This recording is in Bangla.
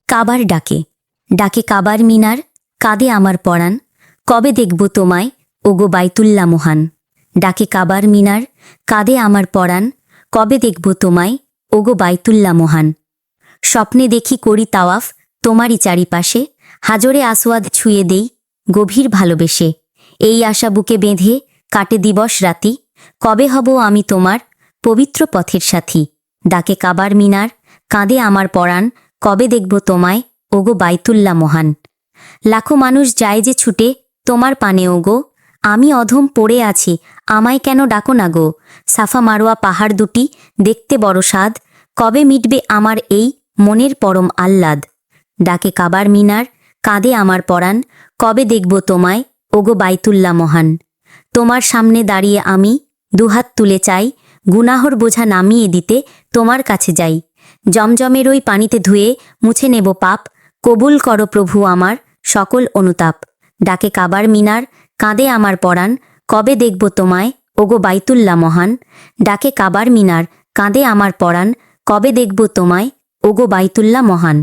কাবার ডাকে ডাকে কাবার মিনার, কাঁদে আমার পরাণ, কবে দেখব তোমায় ওগো বাইতুল্লাহ মহান। ডাকে কাবার মিনার, কাঁদে আমার পরাণ, কবে দেখব তোমায় ওগো বাইতুল্লাহ মহান। স্বপ্নে দেখি করি তাওয়াফ তোমারই চারিপাশে, হাজরে আসওয়াদ ছুঁয়ে দেই গভীর ভালোবেসে। এই আশা বুকে বেঁধে কাটে দিবস রাতি, কবে হব আমি তোমার পবিত্র পথের সাথী। ডাকে কাবার মিনার, কাঁদে আমার পরাণ, কবে দেখব তোমায় ওগো বাইতুল্লাহ মহান। লাখো মানুষ যায় যে ছুটে তোমার পানে ওগো, আমি অধম পড়ে আছি আমায় কেন ডাকো না গো। সাফা মারোয়া পাহাড় দুটি দেখতে বড় স্বাদ, কবে মিটবে আমার এই মনের পরম আহ্লাদ। ডাকে কাবার মিনার, কাঁদে আমার পরাণ, কবে দেখব তোমায় ওগো বাইতুল্লাহ মহান। তোমার সামনে দাঁড়িয়ে আমি দুহাত তুলে চাই, গুনাহর বোঝা নামিয়ে দিতে তোমার কাছে যাই। জমজমের ওই পানিতে ধুয়ে মুছে নেব পাপ, কবুল করো প্রভু আমার সকল অনুতাপ। ডাকে কাবার মিনার, কাঁদে আমার পরাণ, কবে দেখব তোমায় ওগো বাইতুল্লাহ মহান। ডাকে কাবার মিনার, কাঁদে আমার পরাণ, কবে দেখব তোমায় ওগো বাইতুল্লাহ মহান।